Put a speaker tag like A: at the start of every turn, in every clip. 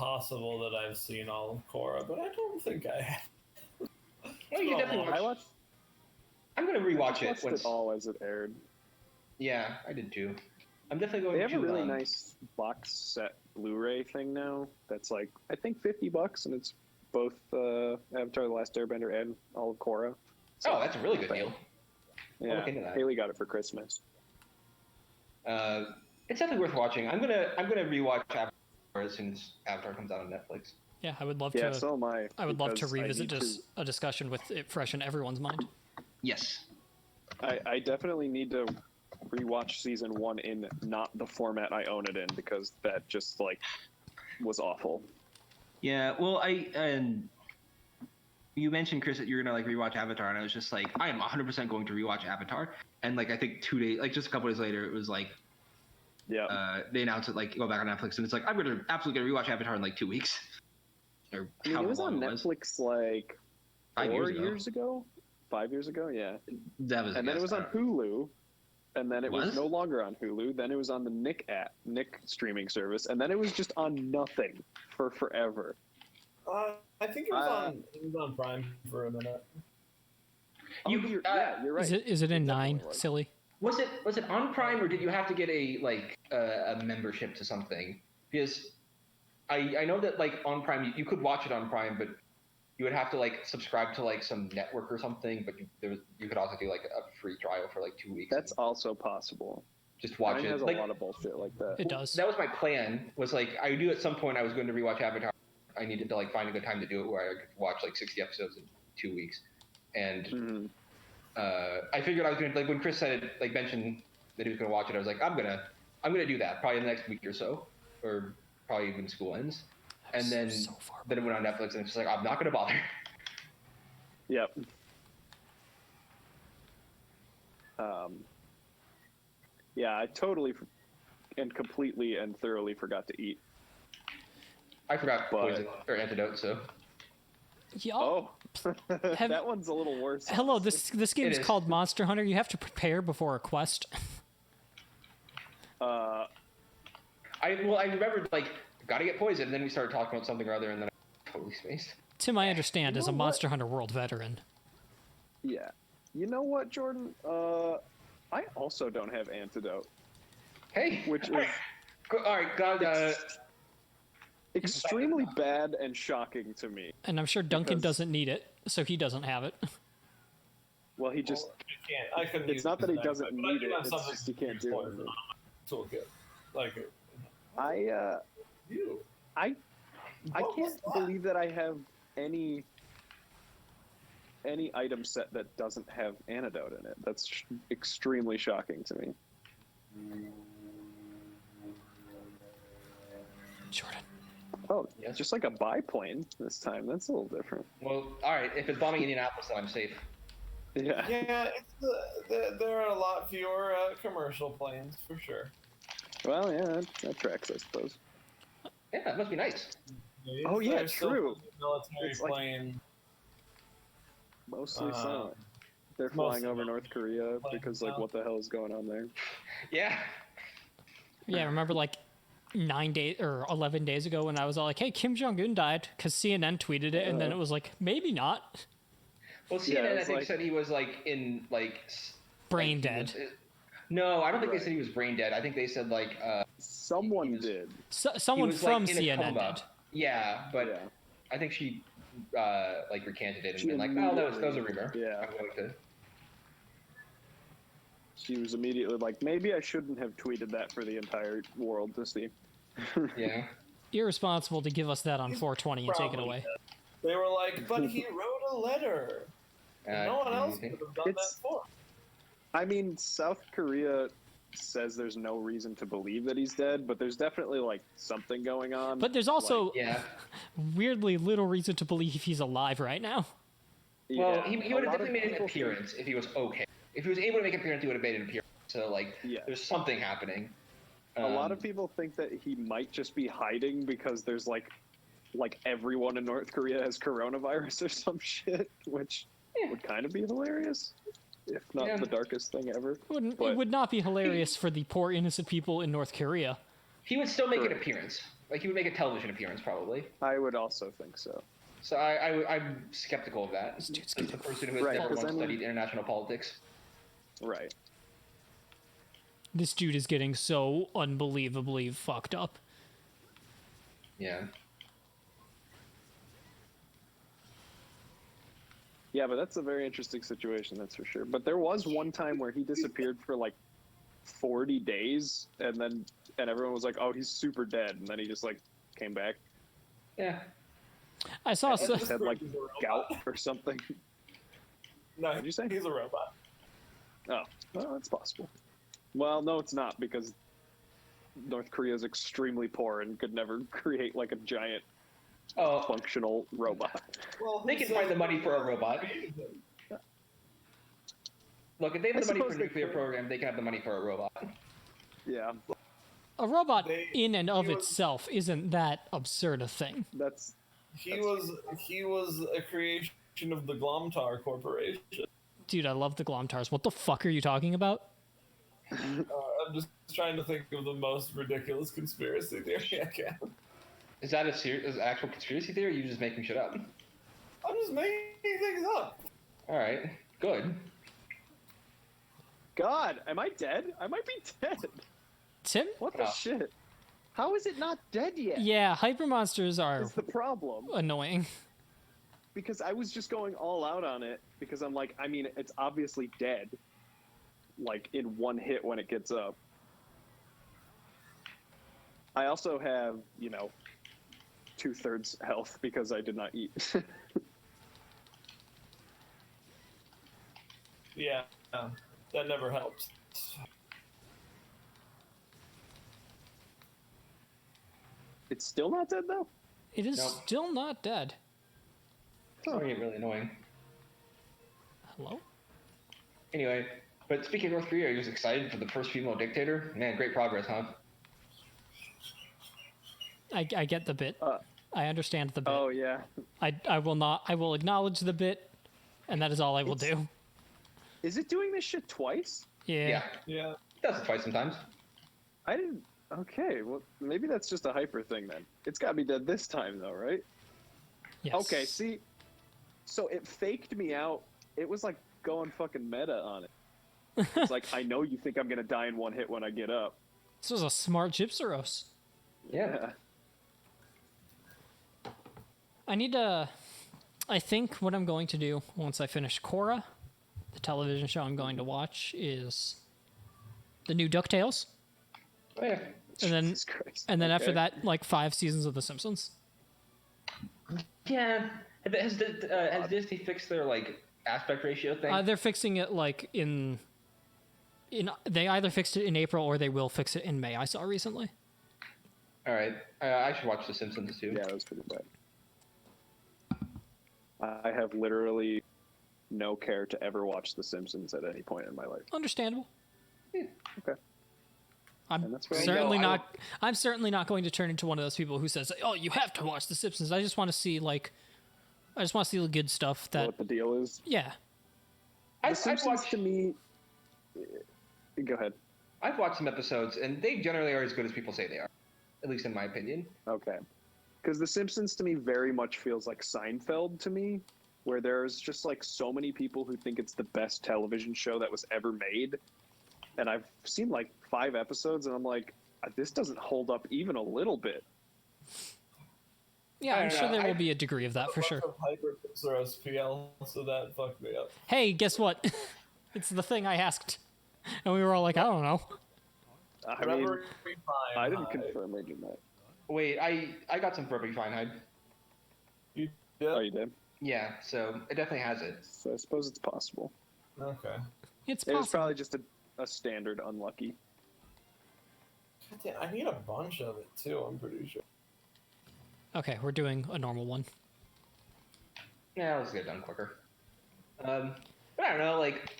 A: possible that I've seen all of Korra, but I don't think I have.
B: Well, you definitely watch. I'm gonna rewatch it.
C: Watched it all as it aired.
B: Yeah, I did too. I'm definitely going
C: They have
B: to.
C: a really nice box set Blu-ray thing now. That's like I think $50, and it's both Avatar: The Last Airbender and all of Korra. So
B: that's a really good deal.
C: Yeah,
B: look into that.
C: Haley got it for Christmas.
B: It's definitely worth watching. I'm gonna rewatch Avatar as soon as Avatar comes out on Netflix.
D: Yeah, I would love
C: Yeah,
D: to.
C: so am I.
D: I would love to
C: because I
D: revisit
C: need
D: a discussion with it fresh in everyone's mind.
B: Yes.
C: I definitely need to rewatch season 1 in not the format I own it in, because that just like was awful.
B: Yeah. Well, and you mentioned, Chris, that you're gonna like rewatch Avatar, and I was just like, I am 100% going to rewatch Avatar. And like I think 2 days, like just a couple days later, it was like,
C: Yeah.
B: they announced it like go back on Netflix, and it's like I'm absolutely gonna rewatch Avatar in like 2 weeks. Or
C: I mean, it was on Netflix like
B: 5
C: 4
B: years ago.
C: years ago. 5 years ago, yeah.
B: That was,
C: and then it was on Hulu, and then it was no longer on Hulu. Then it was on the Nick streaming service, and then it was just on nothing for forever.
A: I think it was on Prime for a minute.
C: You're right.
D: Is it in 9? Silly.
B: Was it on Prime, or did you have to get a membership to something? Because I know that like on Prime you could watch it on Prime, but you would have to like subscribe to like some network or something. But you could also do like a free trial for like 2 weeks.
C: That's also possible.
B: Just watch
C: Prime
B: it.
C: has
B: like,
C: a lot of bullshit like that.
D: It does.
B: That was my plan. Was like I knew at some point I was going to rewatch Avatar. I needed to like find a good time to do it where I could watch like 60 episodes in 2 weeks, and I figured I was going to, like when Chris said it, like mentioned that he was going to watch it, I was like, I'm gonna do that probably in the next week or so, or probably when school ends. And then it went on Netflix, and it's just like, I'm not going to bother.
C: Yep. Yeah, I totally and completely and thoroughly forgot to eat.
B: I forgot poison or antidote, so.
D: Yeah.
C: Oh, that one's a little worse.
D: Hello, this game is called Monster Hunter. You have to prepare before a quest.
B: I remembered like gotta get poison, and then we started talking about something or other, and then I totally spaced.
D: Tim, I understand, as a Monster Hunter World veteran.
C: Yeah. You know what, Jordan? I also don't have antidote.
B: Hey,
C: which is
B: all right. God,
C: extremely bad and shocking to me.
D: And I'm sure Duncan doesn't need it, so he doesn't have it.
C: Well, he just
A: can't.
C: It's not that he doesn't need it; it's just he can't do it.
A: Toolkit, like
C: I can't believe that I have any item set that doesn't have antidote in it. That's extremely shocking to me.
D: Jordan.
C: Oh, yes. Just like a biplane this time. That's a little different.
B: Well, all right. If it's bombing Indianapolis, then I'm safe.
C: Yeah.
A: Yeah, there are a lot fewer commercial planes for sure.
C: Well, yeah, that tracks, I suppose.
B: Yeah, that must be nice.
C: Oh yeah, true.
A: Military plane.
C: Mostly silent. They're flying over North Korea because, like, what the hell is going on there?
B: Yeah.
D: Yeah, remember like 9 days or 11 days ago when I was all like, "Hey, Kim Jong-un died," because CNN tweeted it, and then it was like, maybe not.
B: Well, CNN I think said he was like in like
D: brain dead.
B: No, I don't think they said he was brain dead. I think they said like
C: someone did.
D: Someone from CNN did.
B: Yeah, but I think she like recanted it and been like, "Oh, that was a rumor."
C: Yeah.
B: I'm going to.
C: She was immediately like, maybe I shouldn't have tweeted that for the entire world to see.
B: Yeah.
D: Irresponsible to give us that on 420 and take it away.
A: They were like, but he wrote a letter. No one else could have done that for him.
C: I mean, South Korea says there's no reason to believe that he's dead, but there's definitely like something going on.
D: But there's also weirdly little reason to believe he's alive right now.
B: Well, he would have definitely made an appearance if he was okay. If he was able to make an appearance, he would have made an appearance. So like, there's something happening.
C: A lot of people think that he might just be hiding because there's like everyone in North Korea has coronavirus or some shit, which would kind of be hilarious, if not the darkest thing ever.
D: It would not be hilarious for the poor innocent people in North Korea.
B: He would still make an appearance. Like he would make a television appearance probably.
C: I would also think so.
B: So I'm skeptical of that.
D: This dude's
B: As a
D: getting
B: person who has
C: Right,
B: never
C: 'cause
B: once
C: I mean-
B: studied international politics.
C: Right.
D: This dude is getting so unbelievably fucked up.
B: Yeah.
C: Yeah, but that's a very interesting situation, that's for sure. But there was one time where he disappeared for like 40 days, and everyone was like, "Oh, he's super dead," and then he just like came back.
B: Yeah.
D: I saw
C: He
D: so,
C: just had like gout or something.
A: No,
C: What'd you say?
A: he's a robot.
C: Oh, well, that's possible. Well, no, it's not, because North Korea is extremely poor and could never create like a giant
B: Oh,
C: functional robot.
A: Well,
B: they can find the money for a robot. Look, if they have
C: I
B: the money for
C: suppose
B: a
C: they
B: nuclear
C: could.
B: program, they can have the money for a robot.
C: Yeah,
D: a robot
A: They-
D: in and of
A: he was-
D: itself isn't that absurd a thing.
C: that's
A: He was a creation of the Glomtar Corporation.
D: Dude, I love the Glomtars. What the fuck are you talking about?
A: I'm just trying to think of the most ridiculous conspiracy theory I can.
B: Is that is an actual conspiracy theory? Or are you just making shit up?
A: I'm just making things up.
B: All right, good.
C: God. Am I dead? I might be dead.
D: Tim?
C: What the
B: Oh.
C: shit? How is it not dead yet?
D: Yeah, hyper monsters are
C: Is the problem.
D: annoying.
C: Because I was just going all out on it because I'm like, I mean, it's obviously dead. Like in one hit when it gets up. I also have, 2/3 health because I did not eat.
A: Yeah, that never helps.
C: It's still not dead though?
D: It is
B: Nope.
D: still not dead.
B: It's starting to get really annoying.
D: Hello?
B: Anyway, but speaking of North Korea, are you just excited for the first female dictator? Man, great progress, huh?
D: I get the bit. I understand the bit.
C: Oh yeah.
D: I will acknowledge the bit, and that is all I will do.
C: Is it doing this shit twice?
D: Yeah.
A: Yeah.
B: It does it twice sometimes.
C: I didn't. Okay, well, maybe that's just a hyper thing then. It's got to be dead this time though, right?
D: Yes.
C: Okay, see. So it faked me out. It was like going fucking meta on it. It's like, I know you think I'm going to die in one hit when I get up.
D: This was a smart Gypsaros.
B: Yeah.
D: I think what I'm going to do once I finish Korra, the television show I'm going to watch, is the new DuckTales.
B: Oh, yeah.
D: And then,
C: Jesus Christ.
D: and then after
C: Okay.
D: that, like 5 seasons of The Simpsons.
B: Yeah. Has Disney fixed their like aspect ratio thing?
D: They're fixing it like in they either fixed it in April or they will fix it in May. I saw recently.
B: All right, I should watch The Simpsons too.
C: Yeah, that was pretty bad. I have literally no care to ever watch The Simpsons at any point in my life.
D: Understandable.
C: Okay.
D: I'm
C: And that's fair.
D: certainly
B: No, I
D: not. I'm certainly not going to turn into one of those people who says, "Oh, you have to watch The Simpsons." I just want to see the good stuff. That
C: What the deal is?
D: yeah.
C: The
B: I've
C: Simpsons
B: watched
C: to me. Go ahead.
B: I've watched some episodes, and they generally are as good as people say they are, at least in my opinion.
C: Okay. Because The Simpsons to me very much feels like Seinfeld to me, where there's just like so many people who think it's the best television show that was ever made. And I've seen like 5 episodes and I'm like, this doesn't hold up even a little bit.
D: Yeah,
B: I
D: I'm
B: don't
D: sure
B: know,
D: there will
B: I-
D: be a degree of that for sure.
A: Hyperpixel or SPL, so that fucked me up.
D: Hey, guess what? It's the thing I asked, and we were all like, "I don't know."
C: I mean,
A: Forever be fine,
C: I didn't
A: hi.
C: confirm or deny.
B: Wait, I got some perfectly fine hide.
A: You did?
C: Oh, you did?
B: Yeah, so it definitely has it.
C: So I suppose it's possible.
A: Okay.
D: It's
C: It was
D: possible.
C: probably just a standard unlucky.
A: God damn, I need a bunch of it too, I'm pretty sure.
D: Okay, we're doing a normal one.
B: Yeah, let's get it done quicker. But I don't know, like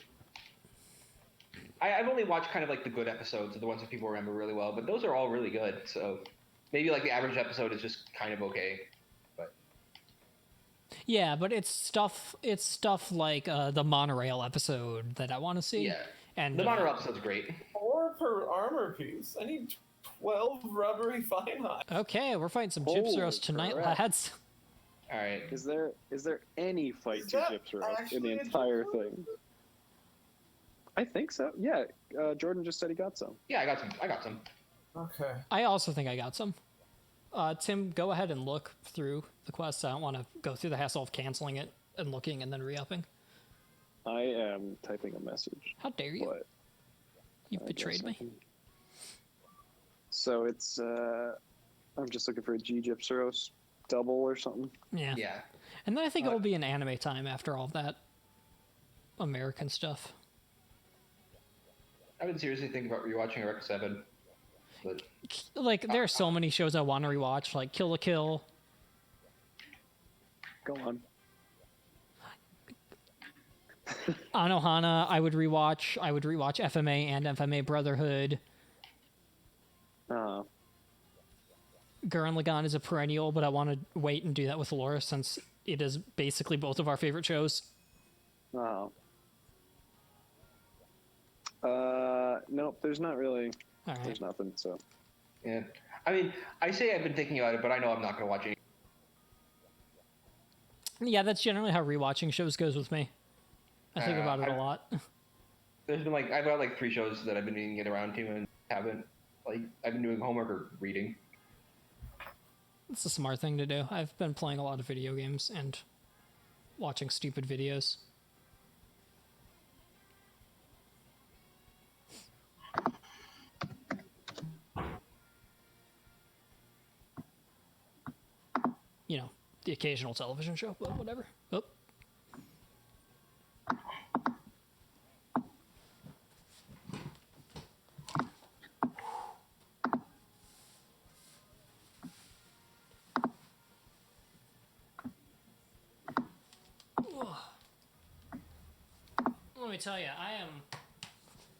B: I've only watched kind of like the good episodes, the ones that people remember really well, but those are all really good. So maybe like the average episode is just kind of okay. But
D: Yeah, but it's stuff. It's stuff like the monorail episode that I want to see.
B: yeah,
D: and
B: the monorail episode's great.
A: 4 per armor piece. I need 12 rubbery fine hide.
D: Okay, we're fighting some
C: Holy
D: gypseros tonight,
C: crap.
D: lads.
B: All right.
C: Is there any fight
A: Is
C: to
A: that
C: Gypsy in the
A: actually a
C: entire
A: Gypsy?
C: thing? I think so. Yeah, Jordan just said he got some.
B: Yeah, I got some.
A: Okay.
D: I also think I got some. Tim, go ahead and look through the quest. I don't want to go through the hassle of canceling it and looking and then re-upping.
C: I am typing a message.
D: How dare you?
C: But
D: You've
C: I
D: betrayed
C: guess I
D: me.
C: can- So it's I'm just looking for a G Gypseros double or something.
D: Yeah.
B: Yeah.
D: And then I think it'll be an anime time after all that American stuff.
B: I've been seriously thinking about rewatching Rec 7. But
D: Like, there are so many shows I want to rewatch, like Kill la Kill.
C: Go on.
D: Anohana, I would rewatch. I would rewatch FMA and FMA Brotherhood.
C: Uh,
D: Gurren Lagann is a perennial, but I want to wait and do that with Laura since it is basically both of our favorite shows.
C: Nope, there's not really.
D: All right.
C: There's nothing, so.
B: yeah, I mean, I say I've been thinking about it, but I know I'm not going to watch it.
D: Yeah, that's generally how rewatching shows goes with me. I think about it a lot.
B: There's been I've got 3 shows that I've been meaning to get around to and haven't. I've been doing homework or reading.
D: It's a smart thing to do. I've been playing a lot of video games and watching stupid videos. You know, the occasional television show, but whatever. Oh. Let me tell you, I am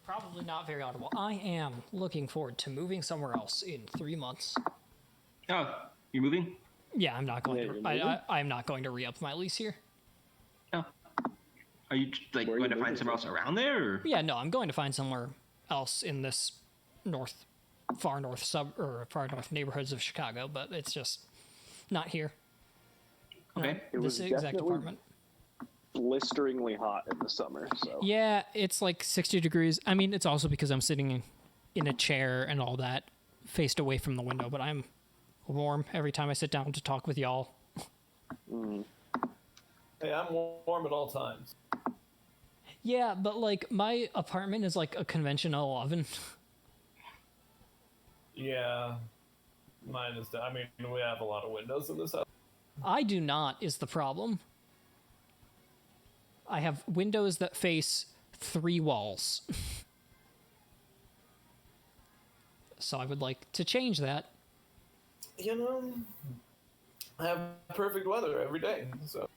D: probably not very audible. I am looking forward to moving somewhere else in 3 months.
B: Oh, you're moving?
D: Yeah, I'm not going
C: Yeah,
D: to.
C: you're moving?
D: I'm not going to re-up my lease here.
B: Oh. Are you
C: Where are
B: going
C: you
B: to find
C: moving
B: somewhere
C: to?
B: else around there? Or?
D: Yeah, no, I'm going to find somewhere else in this far north neighborhoods of Chicago, but it's just not here.
B: Okay.
C: It was
D: This exact
C: definitely
D: apartment.
C: blisteringly hot in the summer, so.
D: Yeah, it's like 60 degrees. I mean, it's also because I'm sitting in a chair and all that, faced away from the window, but I'm warm every time I sit down to talk with y'all.
A: Hey, I'm warm at all times.
D: Yeah, but like my apartment is like a conventional oven.
A: Yeah. Mine is. I mean, we have a lot of windows in this house.
D: I do not is the problem. I have windows that face 3 walls. So I would like to change that.
A: You know, I have perfect weather every day, so.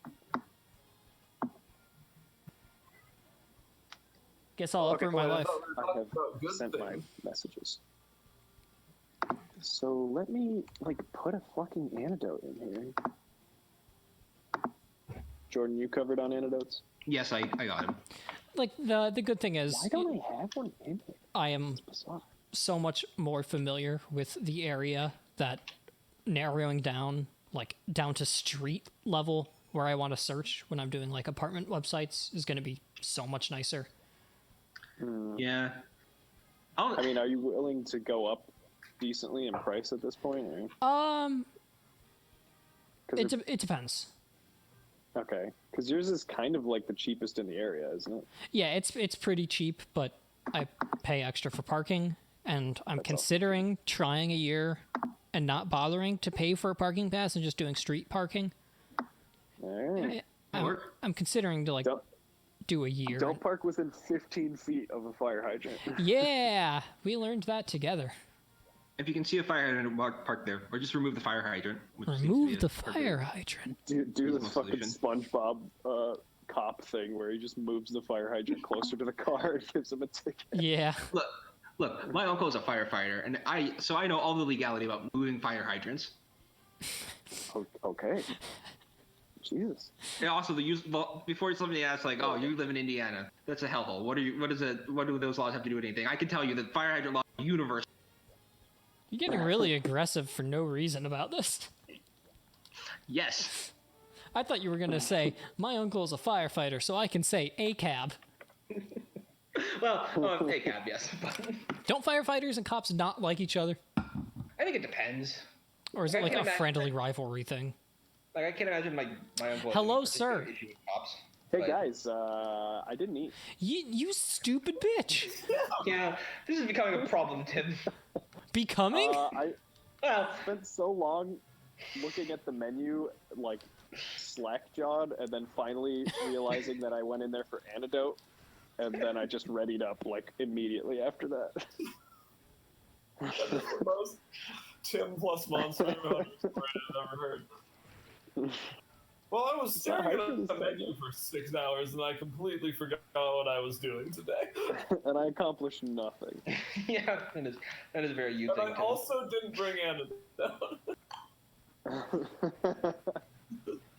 D: Guess I'll
C: Okay,
D: uproot my
A: well, I
D: life.
A: thought we were
C: I
A: talking
C: have
A: about good
C: sent my
A: things.
C: messages. So let me, put a fucking antidote in here. Jordan, you covered on antidotes?
B: Yes, I got him.
D: Like the good thing is
C: Why don't I have one in here?
D: I am
C: Bizarre.
D: so much more familiar with the area that narrowing down to street level where I want to search when I'm doing like apartment websites is going to be so much nicer.
B: Yeah.
C: I mean, are you willing to go up decently in price at this point? Or?
D: It depends.
C: Okay, because yours is kind of like the cheapest in the area, isn't it?
D: Yeah, it's pretty cheap, but I pay extra for parking, and I'm
C: That's
D: considering trying a year and not bothering to pay for a parking pass and just doing street parking.
C: All right.
D: I'm considering to
C: Don't,
D: do a year.
C: don't park within 15 feet of a fire hydrant.
D: Yeah, we learned that together.
B: If you can see a fire hydrant, park there, or just remove the fire hydrant. Which seems to be
D: Remove
B: a
D: the
B: perfect-
D: fire hydrant.
C: Do
B: Reasonable
C: this fucking
B: solution.
C: SpongeBob cop thing where he just moves the fire hydrant closer to the car and gives him a ticket.
D: Yeah.
B: Look, my uncle is a firefighter, and I know all the legality about moving fire hydrants.
C: Okay. Jesus.
B: And also, before somebody asks, oh, you live in Indiana, that's a hellhole. What do those laws have to do with anything? I can tell you that fire hydrant law is universal.
D: You're getting really aggressive for no reason about this.
B: Yes.
D: I thought you were going to say, my uncle is a firefighter, so I can say ACAB.
B: Well, ACAB, yes. But
D: Don't firefighters and cops not like each other?
B: I think it depends.
D: Or is
B: I
D: it like
B: can't
D: a
B: imagine
D: friendly rivalry thing?
B: Like, I can't imagine my uncle.
D: Hello,
B: having a particular
D: sir.
B: issue with cops,
C: Hey
B: but-
C: guys, I didn't eat.
D: You stupid bitch.
B: Yeah, this is becoming a problem, Tim.
D: Becoming?
C: I
B: Well,
C: spent so long looking at the menu, like slack-jawed, and then finally realizing that I went in there for antidote, and then I just readied up like immediately after that.
A: That is the most Tim plus Monster Hunter story I've ever heard. Well, I was staring at the menu for 6 hours, and I completely forgot what I was doing today.
C: And I accomplished nothing.
B: yeah, that is a very you
A: And
B: thing.
A: I
B: Tim.
A: also didn't bring antidote.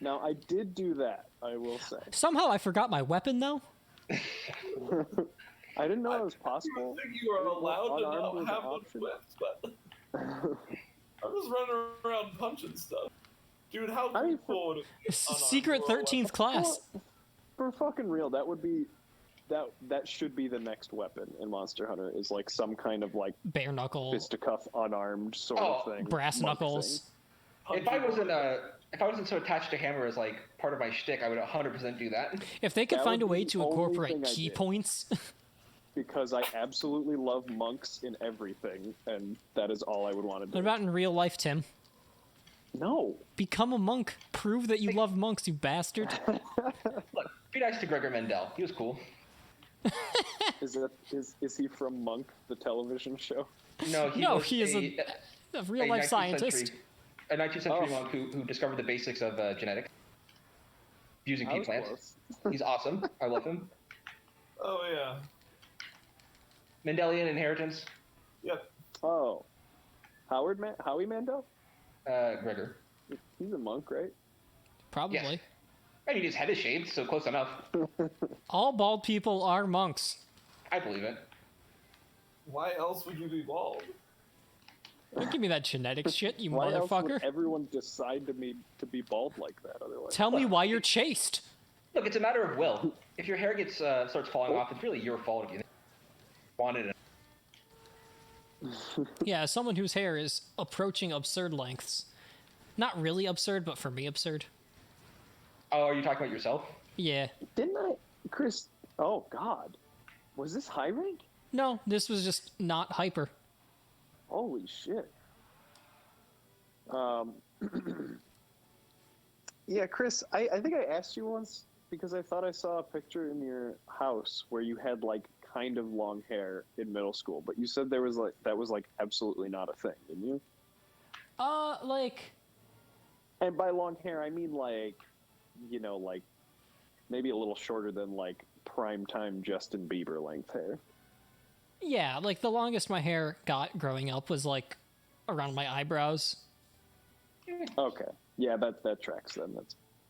C: Now I did do that, I will say.
D: Somehow I forgot my weapon, though.
C: I didn't know it was
A: I
C: possible.
A: think you are allowed to
C: Unarmed was
A: not
C: an
A: have one
C: option.
A: equipped, but I'm just running around punching stuff. Dude, how
C: I mean,
A: cool would it be? unarmed
D: Secret
A: with a
D: 13th
A: weapon?
D: class.
C: For fucking real, that would be that should be the next weapon in Monster Hunter, is like some kind of like
D: Bare knuckle,
C: fisticuff unarmed sort of thing.
D: brass
C: monk
D: knuckles.
C: thing.
B: If I wasn't so attached to Hammer as like part of my shtick, I would 100% do that.
D: If they could
C: That
D: find a
C: would
D: way
C: be
D: to
C: the only
D: incorporate
C: thing I
D: key
C: did.
D: points.
C: Because I absolutely love monks in everything, and that is all I would want to do.
D: What about in real life, Tim?
C: No.
D: Become a monk. Prove that you love monks, you bastard.
B: Look, be nice to Gregor Mendel. He was cool.
C: Is he from Monk, the television show?
B: No,
D: He is a real life
B: 19th
D: scientist.
B: century- a 19th century
C: Oh.
B: monk who discovered the basics of genetics using
C: I
B: pea
C: was
B: plants.
C: close.
B: He's awesome. I love him.
A: Oh, yeah.
B: Mendelian inheritance.
A: Yep.
C: Oh. Howie Mandel?
B: Gregor.
C: He's a monk, right?
D: Probably.
B: Yes. I mean, his head is shaved, so close enough.
D: All bald people are monks.
B: I believe it.
A: Why else would you be bald?
D: Don't give me that genetics shit, you
C: Why else
D: motherfucker.
C: would everyone decide to be bald like that otherwise?
D: Tell me why you're chaste.
B: Look, it's a matter of will. If your hair gets starts falling off, it's really your fault if you wanted it.
D: Yeah, as someone whose hair is approaching absurd lengths. Not really absurd, but for me absurd.
B: Oh, are you talking about yourself?
D: Yeah.
C: Didn't I, Chris? Oh God, was this high rank?
D: No, this was just not hyper.
C: Holy shit. Yeah, Chris, I think I asked you once because I thought I saw a picture in your house where you had like kind of long hair in middle school, but you said that was like absolutely not a thing, didn't you?
D: Like,
C: And by long hair, I mean like, you know, like maybe a little shorter than like primetime Justin Bieber length hair.
D: yeah, like the longest my hair got growing up was like around my eyebrows.
C: Okay, yeah, that tracks then.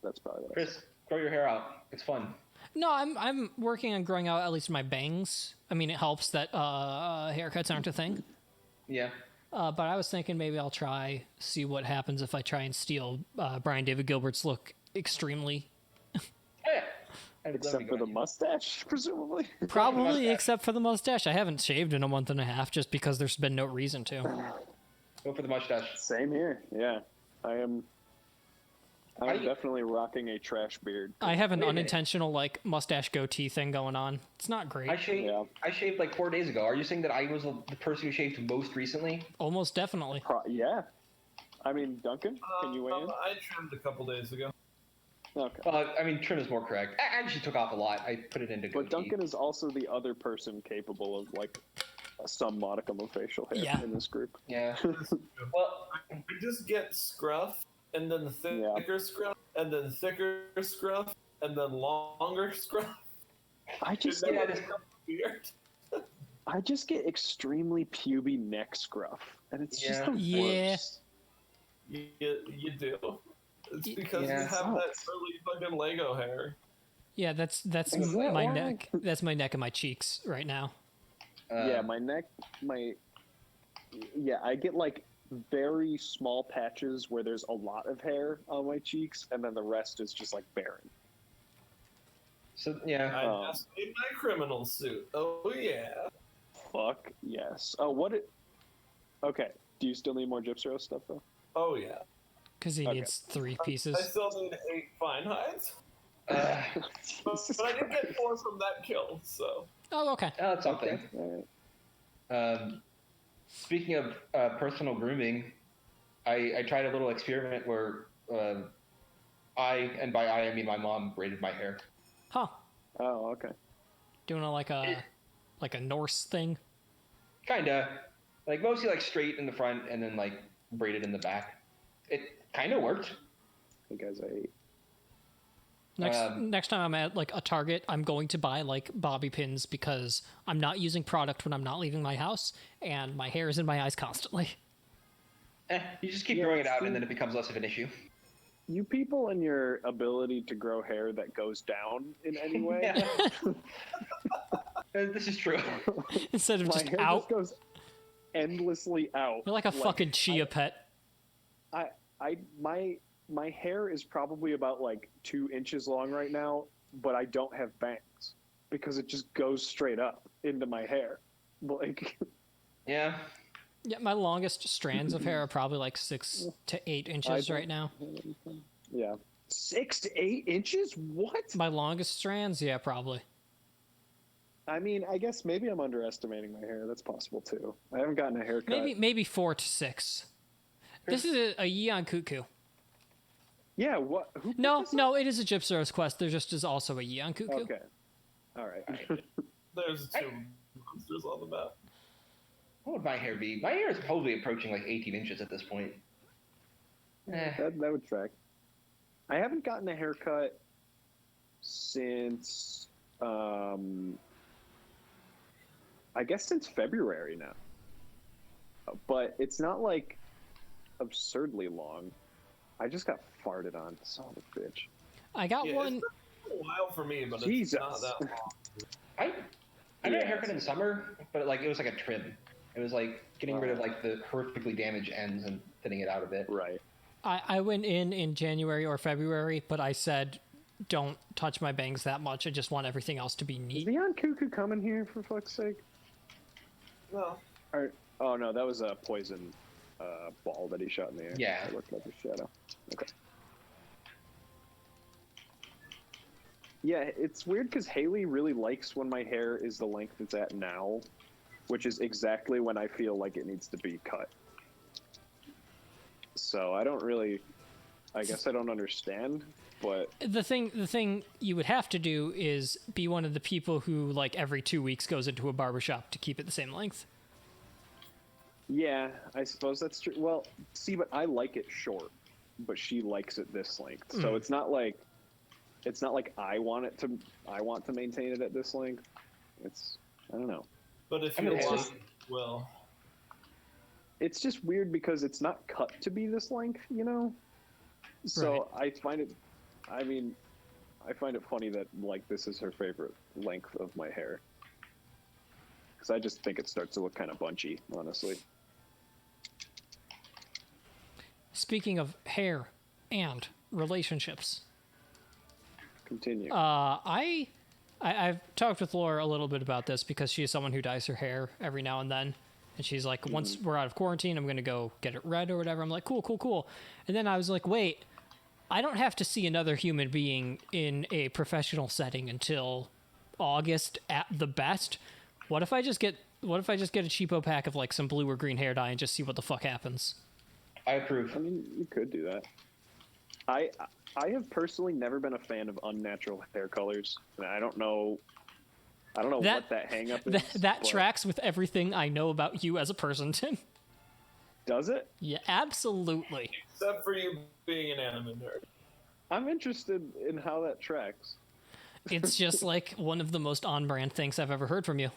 C: That's probably what I
B: Chris, grow your hair out. It's fun.
D: No, I'm working on growing out at least my bangs. I mean, it helps that haircuts aren't a thing.
B: Yeah.
D: But I was thinking maybe I'll see what happens if I try and steal Brian David Gilbert's look extremely.
B: Oh, yeah. I would love to
C: Except
B: go
C: for the
B: on you.
C: mustache, presumably.
D: Probably,
B: mustache.
D: except for the mustache. I haven't shaved in a month and a half just because there's been no reason to.
B: Go for the mustache.
C: Same here. Yeah, I'm
B: Are you-
C: definitely rocking a trash beard.
D: I have an
B: Wait a minute.
D: unintentional like mustache goatee thing going on. It's not great.
B: I shaved like 4 days ago. Are you saying that I was the person who shaved most recently?
D: Almost definitely.
C: Yeah. I mean, Duncan, can you weigh in?
A: I trimmed a couple days ago.
C: Okay.
B: I mean, trim is more correct. I actually took off a lot. I put it into
C: But
B: goatee.
C: Duncan is also the other person capable of like some modicum of facial hair
D: Yeah.
C: in this group.
B: Yeah. Well,
A: I just get scruff, and then thicker scruff, and then thicker scruff, and then longer scruff.
C: I just
A: And then
C: get,
A: I become weird.
C: I just get extremely puby neck scruff, and it's just
B: Yeah.
C: the
D: Yeah.
C: worst.
A: You do. It's because
B: Yeah,
A: you
B: it
A: have that
C: sucks.
A: curly fucking Lego hair.
D: Yeah, that's
C: Is that
D: my
C: why?
D: neck. That's my neck and my cheeks right now.
C: Yeah, my neck, Yeah, I get like very small patches where there's a lot of hair on my cheeks, and then the rest is just like barren.
B: So yeah,
A: I just made my criminal suit. Oh yeah.
C: Fuck yes. Oh, okay. Do you still need more Gypsy stuff though?
A: Oh yeah.
D: Because he needs 3
A: I
D: pieces.
A: still need 8 fine hides.
C: Jesus
A: But I did get
C: Christ.
A: 4 from that kill, so.
D: Oh, okay.
B: that's something.
C: Okay. All right.
B: Speaking of personal grooming, I tried a little experiment where and by I mean my mom, braided my hair.
D: Huh.
C: Oh, okay.
D: Doing like a Norse thing.
B: Kinda, like mostly like straight in the front and then like braided in the back. It kind of worked.
C: Hey guys, I ate.
D: Next time I'm at like a Target, I'm going to buy like bobby pins because I'm not using product when I'm not leaving my house, and my hair is in my eyes constantly.
B: You just keep growing it out, and then it becomes less of an issue.
C: You people and your ability to grow hair that goes down in any way.
B: This is true.
D: Instead of
C: My
D: just
C: hair
D: out,
C: just goes endlessly out.
D: you're like a fucking chia pet.
C: My hair is probably about like 2 inches long right now, but I don't have bangs because it just goes straight up into my hair. Like,
B: Yeah.
D: Yeah, my longest strands of hair are probably like 6 to 8 inches right now.
C: yeah, 6 to 8 inches. What?
D: My longest strands, yeah, probably.
C: I mean, I guess maybe I'm underestimating my hair. That's possible too. I haven't gotten a haircut.
D: Maybe 4 to 6. This is a Yeon Cuckoo.
C: Yeah. What? Who put
D: No,
C: this up?
D: no, it is a Gypsaros quest. There just is also a Yeon Cuckoo.
C: Okay. All right.
A: There's 2 monsters on the map.
B: What would my hair be? My hair is probably approaching like 18 inches at this point.
C: That would track. I haven't gotten a haircut since, I guess since February now. But it's not like absurdly long. I just got farted on. Son of a bitch.
D: I got
A: Yeah,
D: one.
A: it's been a while for me, but
C: Jesus.
A: it's not that long.
B: I got
C: Yeah.
B: a haircut in the summer, but like it was like a trim. It was like getting rid of like the horrifically damaged ends and thinning it out a bit.
C: Right.
D: I went in January or February, but I said, don't touch my bangs that much. I just want everything else to be
C: Is
D: neat.
C: Neon Cuckoo coming here for fuck's sake?
A: No.
C: Oh no, that was a poison ball that he shot in the air.
B: Yeah.
C: It looked like a shadow. Okay. Yeah, it's weird because Haley really likes when my hair is the length it's at now, which is exactly when I feel like it needs to be cut. So I guess I don't understand, but
D: The thing you would have to do is be one of the people who like every 2 weeks goes into a barbershop to keep it the same length.
C: yeah, I suppose that's true. Well, see, but I like it short, but she likes it this length. So it's not like I want to maintain it at this length. I don't know.
A: But if
B: I
A: you
B: mean, it's
A: want,
B: just-
A: well,
C: It's just weird because it's not cut to be this length, you know? So I find it funny that like this is her favorite length of my hair. Because I just think it starts to look kind of bunchy, honestly.
D: Speaking of hair and relationships,
C: Continue.
D: I've talked with Laura a little bit about this because she's someone who dyes her hair every now and then. And she's like, once we're out of quarantine, I'm going to go get it red or whatever. I'm like, cool. And then I was like, wait, I don't have to see another human being in a professional setting until August at the best. What if I just get a cheapo pack of like some blue or green hair dye and just see what the fuck happens?
B: I approve.
C: I mean, you could do that. I have personally never been a fan of unnatural hair colors. And I don't know what that hang up is.
D: That
C: but-
D: tracks with everything I know about you as a person, Tim.
C: Does it?
D: Yeah, absolutely.
A: except for you being an anime nerd.
C: I'm interested in how that tracks.
D: It's just like one of the most on-brand things I've ever heard from you.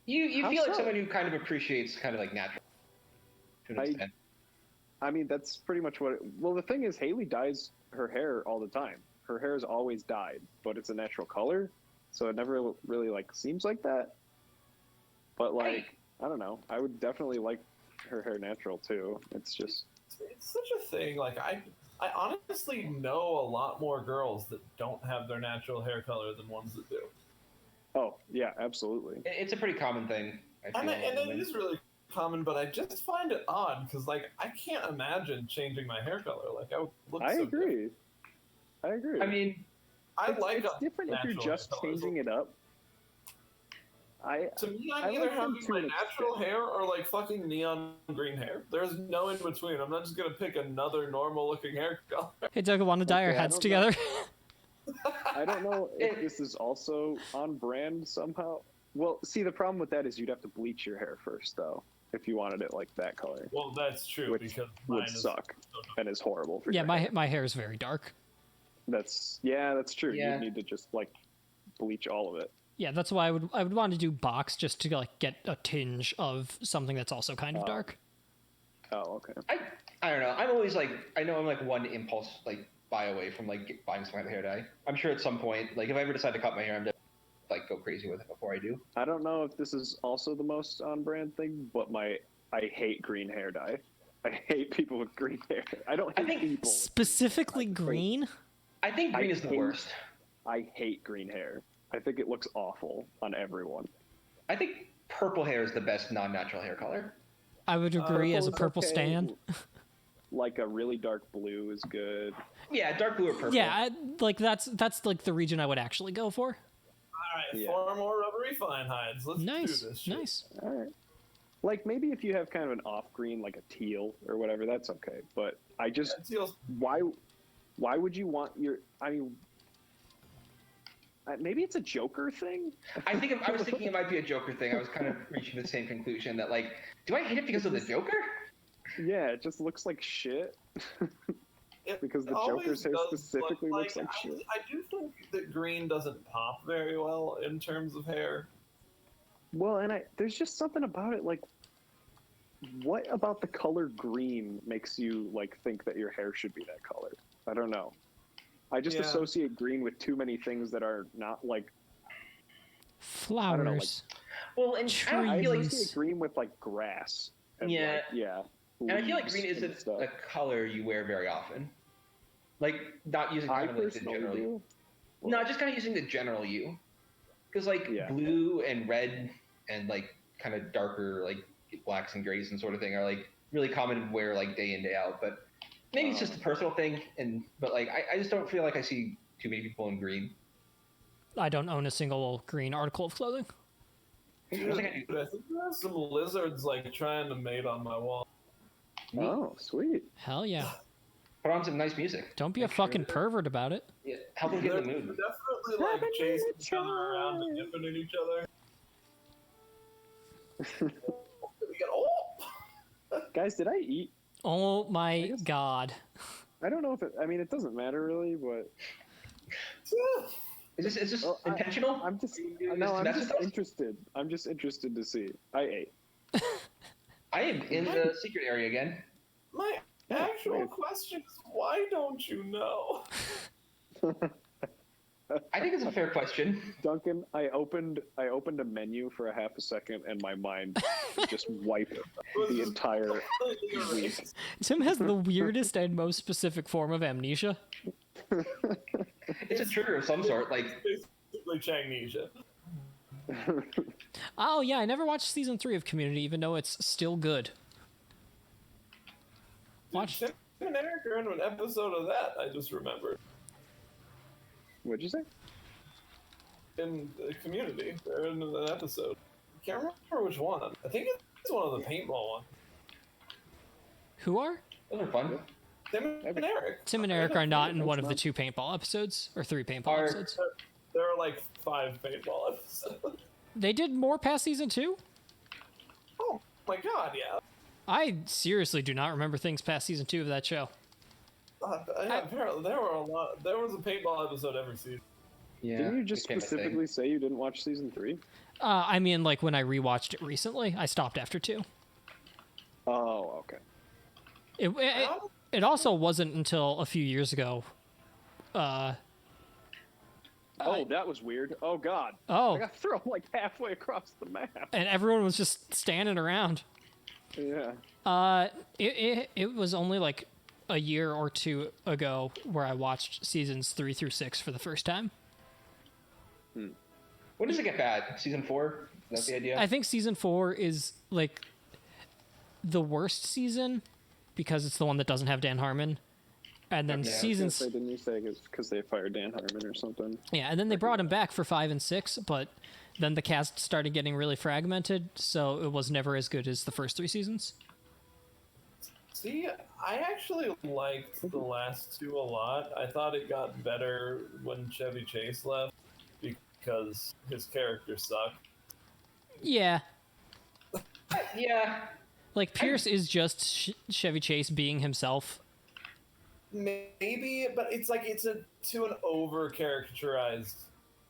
B: You
C: How
B: feel like
C: so?
B: someone who kind of appreciates kind of like natural. To an extent.
C: I mean, that's pretty much what well, the thing is, Haley dyes her hair all the time. Her hair is always dyed, but it's a natural color, so it never really, like, seems like that. But, like, I don't know. I would definitely like her hair natural too. It's just
A: It's such a thing. Like I honestly know a lot more girls that don't have their natural hair color than ones that do.
C: oh yeah, absolutely.
B: It's a pretty common thing. I feel,
A: And it is really common, but I just find it odd because, like, I can't imagine changing my hair color. Like, I would look.
C: I
A: so
C: agree. I agree.
B: I mean,
C: it's different if you're
A: natural
C: just
A: hair color.
C: changing it up.
A: To me,
C: I
A: I'm either
C: like them
A: having
C: to
A: my
C: an
A: natural
C: extent.
A: hair or like fucking neon green hair. There's no in between. I'm not just gonna pick another normal looking hair color.
D: Hey, Doug, want to dye our
C: Okay, I
D: heads
C: don't
D: together?
C: I don't know if this is also on brand somehow. Well, see, the problem with that is you'd have to bleach your hair first, though, if you wanted it like that color,
A: Well, that's true
C: which
A: because mine
C: would
A: is
C: suck and is horrible for
D: Yeah,
C: your hair.
D: my hair is very dark.
C: That's true.
B: Yeah.
C: You need to just like bleach all of it.
D: Yeah, that's why I would want to do box just to like get a tinge of something that's also kind of dark.
C: Oh, okay.
B: I don't know. I'm always like, I know I'm like one impulse like buy away from like buying some kind of hair dye. I'm sure at some point, like if I ever decide to cut my hair, I'm gonna like go crazy with it before I do.
C: I don't know if this is also the most on brand thing, but I hate green hair dye. I hate people with green hair. I don't hate
B: think
C: people.
D: Specifically green?
B: I think green is the
C: hate-
B: worst.
C: I hate green hair. I think it looks awful on everyone.
B: I think purple hair is the best non-natural hair color.
D: I would agree as a
C: Purple
D: purple
C: is okay.
D: stan.
C: Like a really dark blue is good.
B: Yeah, dark blue or purple.
D: Yeah, like that's like the region I would actually go for.
A: all right.
C: Yeah.
A: 4 more rubbery fine hides. Let's
D: Nice,
A: do this. Shit.
D: nice.
C: All right. Like maybe if you have kind of an off green, like a teal or whatever, that's okay. But I just
A: That feels-
C: why would you want your? I mean, maybe it's a Joker thing.
B: I was thinking it might be a Joker thing. I was kind of reaching the same conclusion that like, do I hate it because of the Joker?
C: Yeah, it just looks like shit.
A: It
C: Because the
A: always
C: Joker's hair
A: does
C: specifically
A: look
C: looks like shit.
A: I do think that green doesn't pop very well in terms of hair.
C: Well, and there's just something about it. Like, what about the color green makes you like think that your hair should be that color? I don't know. I just
A: Yeah.
C: associate green with too many things that are not like.
D: Flowers.
B: Well, and I
C: I
B: feel like,
C: associate green with like grass. And
B: Yeah.
C: like, yeah.
B: and I feel like
C: leaves
B: green
C: and
B: isn't
C: stuff.
B: a color you wear very often. Like not using
C: I
B: kind of like the
C: personally
B: general.
C: do.
B: No, just kind of using the general you. Because like
C: Yeah.
B: blue and red and like kind of darker like blacks and grays and sort of thing are like really common to wear like day in day out. But maybe it's just a personal thing. But like I just don't feel like I see too many people in green.
D: I don't own a single green article of clothing.
B: I don't think I do.
A: I think there's some lizards like trying to mate on my wall.
C: Oh, sweet.
D: Hell yeah.
B: Put on some nice music.
D: Don't be a fucking pervert about it.
B: Yeah, help them get
A: They're
B: in the mood.
A: definitely like chasing each other around and nipping at each other. Oh!
C: Guys, did I eat?
D: Oh my
C: guess-
D: god.
C: I don't know if it. I mean, it doesn't matter really, but
B: Is this
C: Well,
B: intentional?
C: I'm just.
B: doing
C: No,
B: this to
C: I'm
B: mess
C: just
B: with us?
C: interested. I'm just interested to see. I ate.
B: I am in the secret area again.
A: My actual question is, why don't you know?
B: I think it's a fair question.
C: Duncan, I opened a menu for a half a second, and my mind just wiped the entire week.
D: Tim has the weirdest and most specific form of amnesia.
B: It's a trigger of some sort. Like
A: Basically, Changnesia.
D: Oh yeah, I never watched season 3 of Community, even though it's still good. Watch.
A: Tim and Eric are in an episode of that. I just remembered.
C: What'd you say?
A: In the Community, they're in an episode. I can't remember which one. I think it's one of the paintball ones.
D: Who are?
B: those are fun.
A: Tim and Eric.
D: Tim and Eric are not in one of the 2 paintball episodes or 3 paintball episodes.
A: There are like 5 paintball episodes.
D: They did more past season 2?
A: Oh my god, yeah.
D: I seriously do not remember things past season 2 of that show.
A: Yeah, apparently there were a lot. There was a paintball episode every season.
B: Yeah.
C: Didn't you just
B: became a thing.
C: specifically say you didn't watch season 3?
D: I mean, like when I rewatched it recently, I stopped after 2.
C: Oh, okay.
D: It also wasn't until a few years ago.
C: Oh, that was weird. Oh God.
D: Oh,
C: I got thrown like halfway across the map.
D: and everyone was just standing around.
C: Yeah.
D: It was only like a year or two ago where I watched seasons 3 through 6 for the first time.
B: When does it get bad? Season 4? Is that the idea?
D: I think season 4 is like the worst season because it's the one that doesn't have Dan Harmon. And then
C: Yeah,
D: seasons,
C: didn't you say it's because they fired Dan Harmon or something?
D: yeah, and then they brought him back for 5 and 6, but then the cast started getting really fragmented, so it was never as good as the first 3 seasons.
A: See, I actually liked the last 2 a lot. I thought it got better when Chevy Chase left because his character sucked.
D: Yeah,
B: Yeah.
D: like Pierce is just Chevy Chase being himself.
A: Maybe, but it's like to an over caricaturized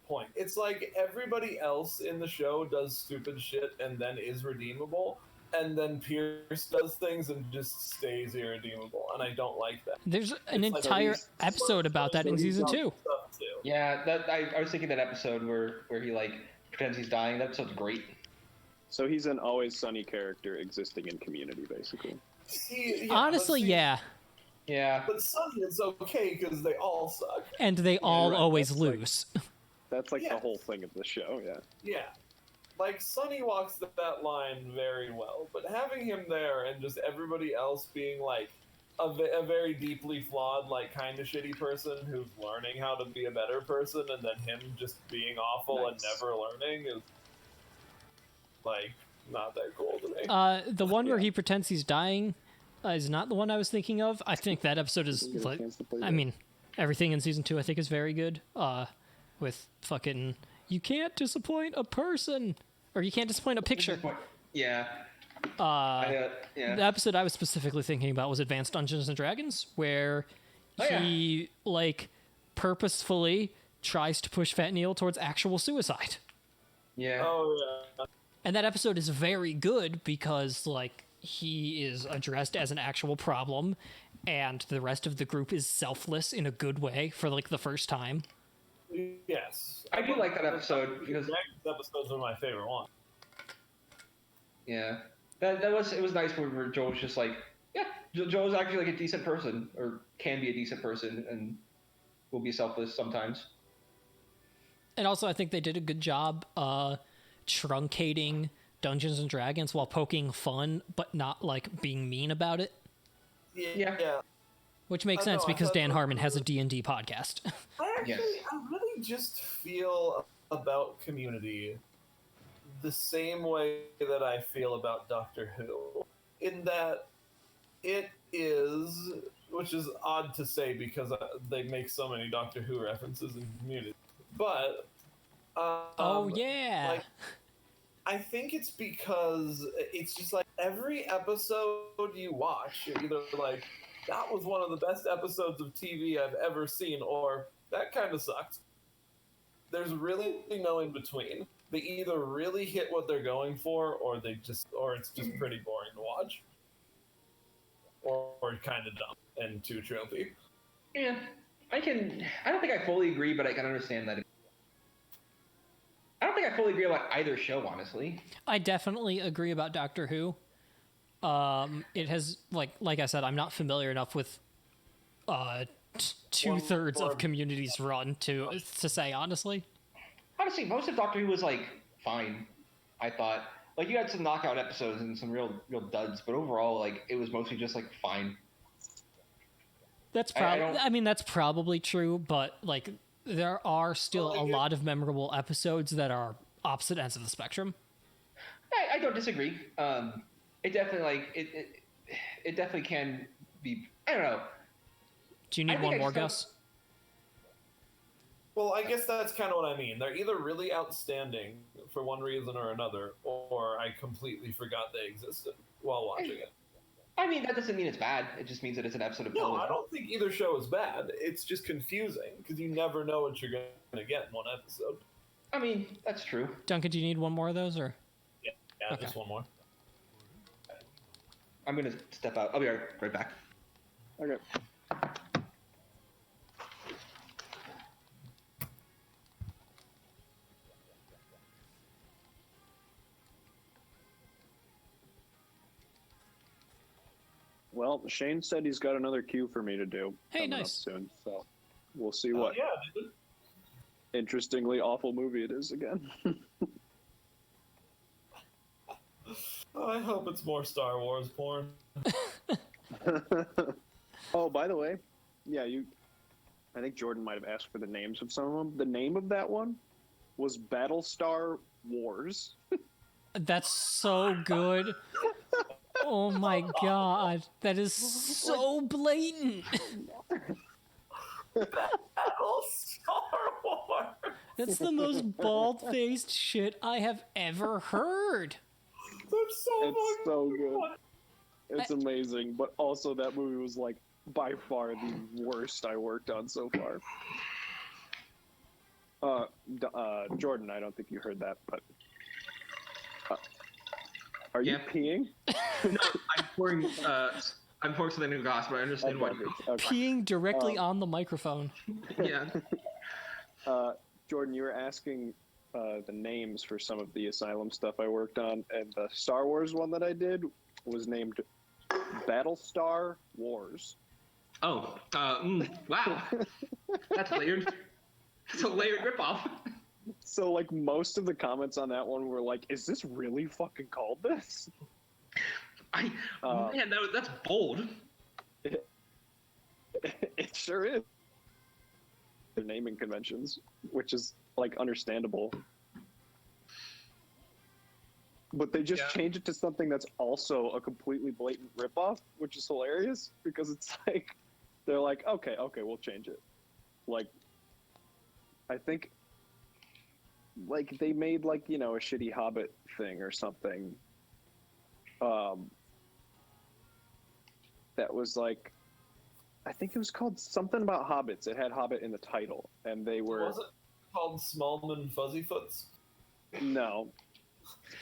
A: point. It's like everybody else in the show does stupid shit and then is redeemable, and then Pierce does things and just stays irredeemable, and I don't like that.
D: There's an
A: It's like
D: entire
A: he's-
D: episode about that in
A: he's
D: season
A: done
D: 2.
A: stuff too.
B: Yeah, that I was thinking that episode where he like pretends he's dying. That episode's great.
C: So he's an Always Sunny character existing in Community, basically.
A: See,
D: Honestly, yeah.
B: Yeah.
A: But Sunny is okay because they all suck.
D: And they all
C: right,
D: always
C: that's like-
D: lose.
C: That's like
A: Yeah.
C: the whole thing of the show, yeah.
A: Yeah. Like, Sunny walks that line very well, but having him there and just everybody else being, like, a very deeply flawed, like, kind of shitty person who's learning how to be a better person, and then him just being awful
C: Nice.
A: and never learning is, like, not that cool to me.
D: The one where he pretends he's dying is not the one I was thinking of. I think that episode is,
C: Didn't get a
D: like,
C: chance to play
D: I
C: that.
D: mean, everything in season 2 I think is very good. With fucking, you can't disappoint a person, or you can't disappoint a picture.
B: Yeah.
D: The
B: Yeah.
D: episode I was specifically thinking about was Advanced Dungeons and Dragons, where
B: yeah.
D: he like purposefully tries to push Fat Neil towards actual suicide.
B: Yeah.
A: Oh, yeah.
D: And that episode is very good because like he is addressed as an actual problem and the rest of the group is selfless in a good way for like the first time.
A: Yes.
B: I do like that episode because
A: Dragons episodes are my favorite one.
B: yeah, it was nice where Joel was just like, yeah, Joel's actually like a decent person or can be a decent person and will be selfless sometimes.
D: And also I think they did a good job truncating Dungeons and Dragons while poking fun but not like being mean about it,
B: Yeah.
D: which makes
A: I
D: sense
A: know, I
D: because
A: thought
D: Dan
A: that
D: Harmon
A: was
D: has a D&D podcast.
A: I
B: Yes.
A: really just feel about Community the same way that I feel about Doctor Who, in that it is, which is odd to say because they make so many Doctor Who references in Community, but
D: Oh yeah.
A: like, I think it's because it's just like every episode you watch, you're either like, that was one of the best episodes of TV I've ever seen, or that kind of sucked. There's really no in between. They either really hit what they're going for, or it's just pretty boring to watch, or kind of dumb and too tropey.
B: Yeah, I don't think I fully agree, but I can understand that. I don't think I fully agree about either show, honestly.
D: I definitely agree about Doctor Who. It has like I said, I'm not familiar enough with 2/3 of Community's run to say honestly.
B: Honestly, most of Doctor Who was like fine. I thought like you had some knockout episodes and some real duds, but overall like it was mostly just like fine.
D: That's
B: I
D: probably.
B: don't-
D: I mean, that's probably true, but like there are still
A: Well,
D: a
A: like,
D: lot of memorable episodes that are opposite ends of the spectrum.
B: I don't disagree. It definitely like it definitely can be. I don't know.
D: Do you
B: I
D: need
B: think
D: one
B: I
D: more
B: just don't-
D: guess?
A: Well, I guess that's kind of what I mean. They're either really outstanding for one reason or another, or I completely forgot they existed while watching it.
B: I mean, that doesn't mean it's bad. It just means that it's an episode of
A: No,
B: television.
A: I don't think either show is bad. It's just confusing because you never know what you're going to get in one episode.
B: I mean, that's true.
D: Duncan, do you need one more of those, or
A: Yeah,
D: Okay.
A: just one more.
B: I'm gonna step out. I'll be right back.
C: Okay. Well, Shane said he's got another queue for me to do.
D: Hey,
C: coming
D: nice.
C: Up soon, so we'll see
A: Oh,
C: what
A: yeah, dude.
C: interestingly awful movie it is again.
A: I hope it's more Star Wars porn.
C: Oh, by the way, yeah, I think Jordan might have asked for the names of some of them. The name of that one was Battlestar Wars.
D: That's so good. Oh my god, that is so blatant.
A: Battle Star Wars.
D: That's the most bald-faced shit I have ever heard.
A: That's so
C: It's
A: fucking
C: so good.
A: funny.
C: It's amazing, but also that movie was like by far the worst I worked on so far. Jordan, I don't think you heard that, but are you
B: Yeah.
C: peeing?
B: No, I'm pouring something in a glass, but I understand why.
C: Okay.
D: Peeing directly on the microphone.
B: Yeah.
C: Jordan, you were asking the names for some of the Asylum stuff I worked on, and the Star Wars one that I did was named Battlestar Wars.
B: Oh, wow. That's layered. It's a layered ripoff.
C: So, like, most of the comments on that one were like, is this really fucking called this?
B: Man, that's bold.
C: It sure is. The naming conventions, which is, like, understandable. But they just change it to something that's also a completely blatant ripoff, which is hilarious, because it's like, they're like, okay, we'll change it. Like, I think, like, they made, like, you know, a shitty Hobbit thing or something. That was like, I think it was called something about hobbits. It had Hobbit in the title, and they were
A: Was it called Smallman Fuzzyfoots?
C: no,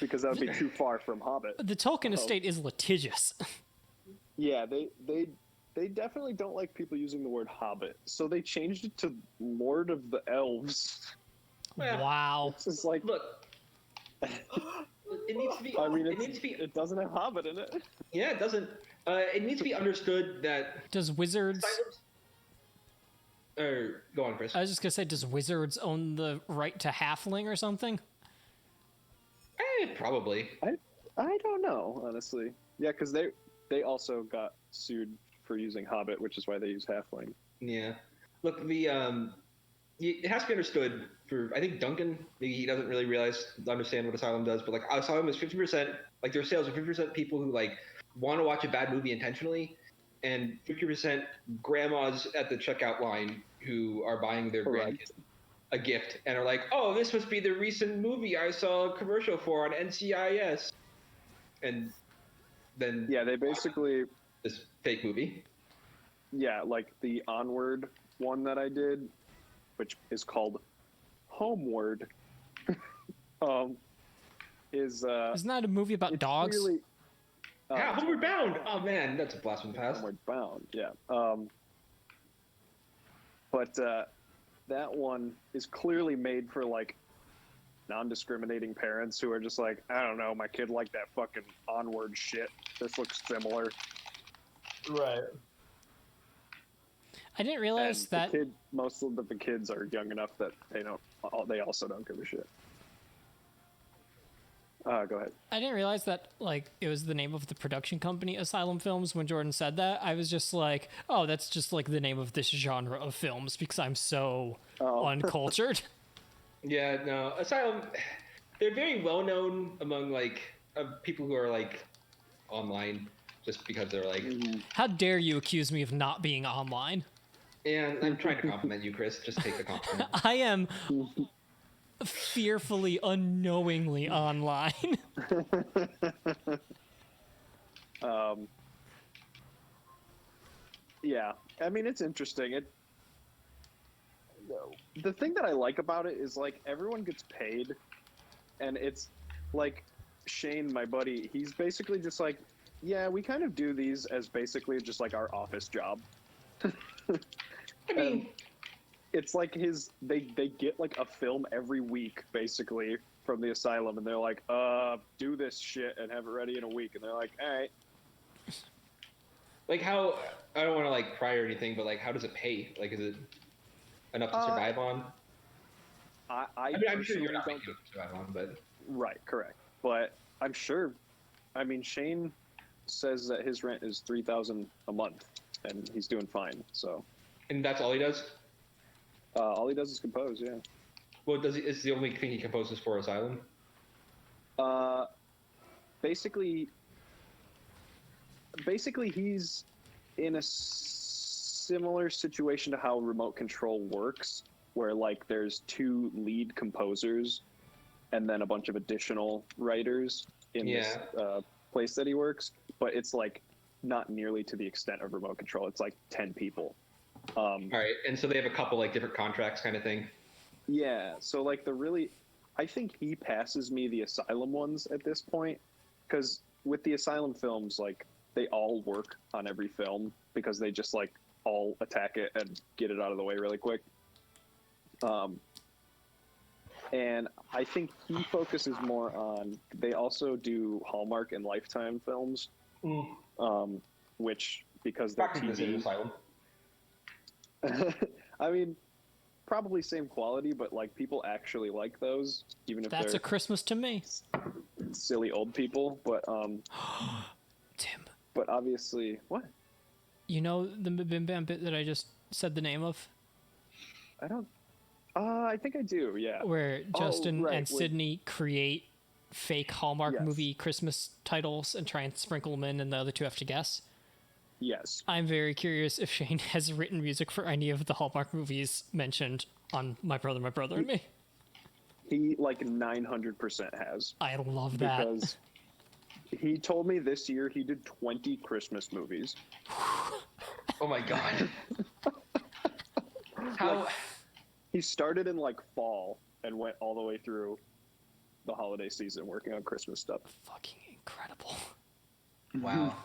C: because that would be too far from Hobbit.
D: The Tolkien estate is litigious.
C: Yeah, they definitely don't like people using the word Hobbit, so they changed it to Lord of the Elves.
B: Yeah.
D: Wow.
C: It's just like,
B: Look, it needs to be.
C: I mean,
B: it needs to be.
C: it doesn't have Hobbit in it.
B: Yeah, it doesn't. It needs to be understood that
D: Does Wizards...
B: go on, Chris.
D: I was just gonna say, does Wizards own the right to halfling or something?
B: Probably.
C: I don't know, honestly. Yeah, because they also got sued for using Hobbit, which is why they use Halfling.
B: Yeah. Look, it has to be understood for, I think Duncan, maybe he doesn't really understand what Asylum does, but like Asylum is 50%, like their sales are 50% people who like want to watch a bad movie intentionally, and 50% grandmas at the checkout line who are buying their grandkids a gift and are like, oh, this must be the recent movie I saw a commercial for on NCIS. And then
C: Yeah, they basically,
B: this fake movie.
C: yeah, like the Onward one that I did, which is called Homeward, is
D: Isn't that a movie about
C: it's
D: dogs?
C: Really,
B: Yeah, Homeward Bound. Oh man, that's a blast from the past.
C: Homeward Bound, yeah. But that one is clearly made for like non-discriminating parents who are just like, I don't know, my kid liked that fucking Onward shit. This looks similar.
A: Right.
D: I didn't realize
C: And
D: that...
C: most of the kids are young enough that they also don't give a shit. Go ahead.
D: I didn't realize that, like, it was the name of the production company, Asylum Films. When Jordan said that, I was just like, oh, that's just, like, the name of this genre of films, because I'm so uncultured.
B: Yeah, no, Asylum, they're very well known among, like, people who are, like, online, just because they're, like...
D: How dare you accuse me of not being online?
B: And I'm trying to compliment you, Chris. Just take the compliment.
D: I am fearfully, unknowingly online.
C: Yeah, I mean, it's interesting. The thing that I like about it is, like, everyone gets paid, and it's, like, Shane, my buddy, he's basically just like, yeah, we kind of do these as basically just, like, our office job.
B: I mean...
C: It's like they get like a film every week basically from the Asylum, and they're like, do this shit and have it ready in a week, and they're like, all right.
B: Like how I don't want to like pry or anything, but like how does it pay? Like is it enough to survive on?
C: I
B: mean, I'm sure you're not
C: don't
B: making enough to survive on, but
C: right, correct. But I'm sure. I mean, Shane says that his rent is $3,000 a month, and he's doing fine. So
B: and that's all he does.
C: all he does is compose. Yeah.
B: Well, does he? Is the only thing he composes for Asylum?
C: Uh, basically, he's in a similar situation to how remote control works, where like there's 2 lead composers and then a bunch of additional writers in this place that he works, but it's like not nearly to the extent of remote control. It's like 10 people.
B: All right, and so they have a couple like different contracts, kind of thing.
C: Yeah, so like I think he passes me the Asylum ones at this point, because with the Asylum films, like they all work on every film because they just like all attack it and get it out of the way really quick. And I think he focuses more on. They also do Hallmark and Lifetime films, which because they're
B: TV. Asylum.
C: I mean, probably same quality, but like people actually like those, even if
D: That's
C: they're
D: a Christmas to me.
C: silly old people. But
D: Tim.
C: But obviously, what?
D: You know the Bim Bam bit that I just said the name of?
C: I don't. I think I do. Yeah.
D: Where Justin and
C: with-
D: Sydney create fake Hallmark
C: Yes.
D: movie Christmas titles and try and sprinkle them in, and the other 2 have to guess.
C: Yes.
D: I'm very curious if Shane has written music for any of the Hallmark movies mentioned on My Brother, and Me.
C: He like 900% has.
D: I love that.
C: Because he told me this year he did 20 Christmas movies.
B: Oh my god. How?
C: He started in like fall and went all the way through the holiday season working on Christmas stuff.
D: Fucking incredible.
B: Wow.